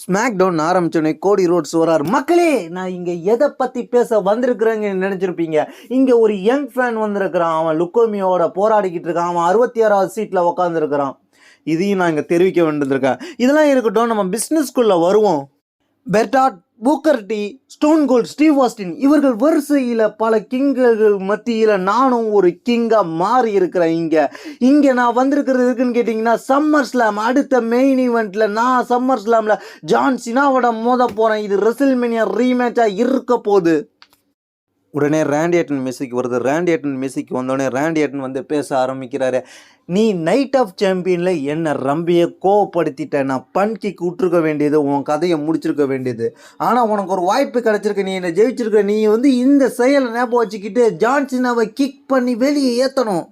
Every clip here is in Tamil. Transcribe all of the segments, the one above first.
ஸ்மாக் டவுன் ஆரம்பிச்சோடனே கோடி ரோட்ஸ் வராரு. மக்களே, நான் இங்கே எதை பற்றி பேச வந்திருக்கிறேங்க நினச்சிருப்பீங்க. இங்கே ஒரு யங் ஃபேன் வந்திருக்கிறான். அவன் லுக்கோமியோட போராடிக்கிட்டு இருக்கான். அவன் 66வது சீட்டில் உட்காந்துருக்கிறான். இதையும் நான் இங்கே தெரிவிக்க வேண்டியிருக்கேன். இதெல்லாம் இருக்கட்டும், நம்ம பிஸ்னஸ்குள்ளே வருவோம். பெர்டாட், Booker T, Stone Cold, Steve Austin இவர்கள் வரிசையில் பல கிங்கர்கள் மத்தியில் நானும் ஒரு கிங்காக மாறி இருக்கிறேன். இங்கே நான் வந்திருக்கிறது இருக்குன்னு கேட்டிங்கன்னா, சம்மர் ஸ்லாம் அடுத்த மெயின் ஈவெண்ட்டில் நான் சம்மர் ஸ்லாமில் ஜான் சினாவோட மோத போகிறேன். இது ரெசில்மேனியா ரீமேட்சாக இருக்க போகுது. உடனே ராண்டி ஆர்டன் மெஸ்ஸிக்கு வருது. ராண்டி ஆர்டன் மெஸ்ஸிக்கு வந்தோடனே ராண்டி ஆர்டன் வந்து பேச ஆரம்பிக்கிறாரு. நீ நைட் ஆஃப் சாம்பியனில் என்னை ரம்பியை கோவப்படுத்திட்ட. நான் பன்கிக்கு விட்டுருக்க வேண்டியது, உன் கதையை முடிச்சிருக்க வேண்டியது. ஆனால் உனக்கு ஒரு வாய்ப்பு கிடச்சிருக்கு, நீ என்னை ஜெயிச்சிருக்க. நீ வந்து இந்த செயலை ஞாபகம் வச்சுக்கிட்டு ஜான்சினாவை கிக் பண்ணி வெளியே ஏற்றணும்.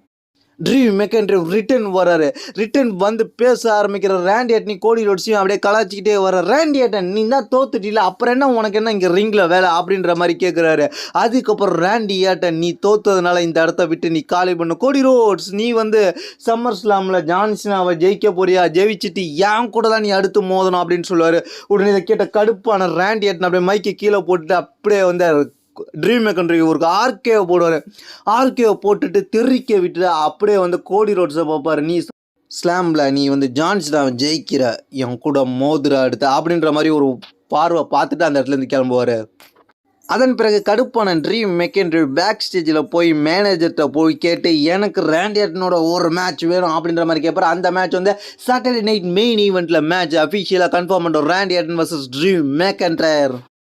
ட்ரீ மெக்கன்ட்ரி ரிட்டன் வராரு. ரிட்டன் வந்து பேச ஆரம்பிக்கிற ராண்டி ஆர்டன் கோடி ரோட்ஸையும் அப்படியே கலாச்சிக்கிட்டே வர. ராண்டி ஆர்டன், நீ தான் தோத்துட்டில, அப்புறம் என்ன உனக்கு என்ன இங்கே ரிங்கில் வேலை அப்படின்ற மாதிரி கேட்குறாரு. அதுக்கப்புறம் ராண்டி ஆர்டன், நீ தோத்ததுனால இந்த இடத்த விட்டு நீ காலி பண்ணு. கோடி ரோட்ஸ், நீ வந்து சம்மர் ஸ்லாமில் ஜான்சினாவை ஜெயிக்க போறியா? ஜெயிச்சுட்டு ஏன் கூட தான் நீ அடுத்து மோதணும் அப்படின்னு சொல்லுவார். உடனே இதை கேட்ட கடுப்பான ராண்டி ஆர்டன் அப்படியே மைக்கை கீழே போட்டுட்டு அப்படியே வந்து ட்ரீம் மெக்கன்ட்ரி ஒரு ஆர்கேவை போடுவார். ஆர்கேவை போட்டுட்டு தெரிக்க விட்டுட்டு அப்படியே வந்து கோடி ரோட்ஸை பார்ப்பார். நீ ஸ்லாமில் நீ வந்து ஜான்சினாவை ஜெயிக்கிற, என் கூட மோதுரா எடுத்த அப்படின்ற மாதிரி ஒரு பார்வை பார்த்துட்டு அந்த இடத்துலேருந்து கிளம்புவார். அதன் பிறகு கடுப்பான ட்ரீம் மெக்கன்ட்ரி பேக் ஸ்டேஜில் போய் மேனேஜர்கிட்ட போய் கேட்டு எனக்கு ராண்டி ஆர்டனோட ஒரு மேட்ச் வேணும் அப்படின்ற மாதிரி கேட்பார். அந்த மேட்ச் வந்து சாட்டர்டே நைட் மெயின் ஈவெண்ட்டில் மேட்ச் அஃபிஷியலாக கன்ஃபார்ம் பண்ணுறோம். ராண்டி ஆர்டன் வர்சஸ் ட்ரீம் மெக்கன்ட்ரி.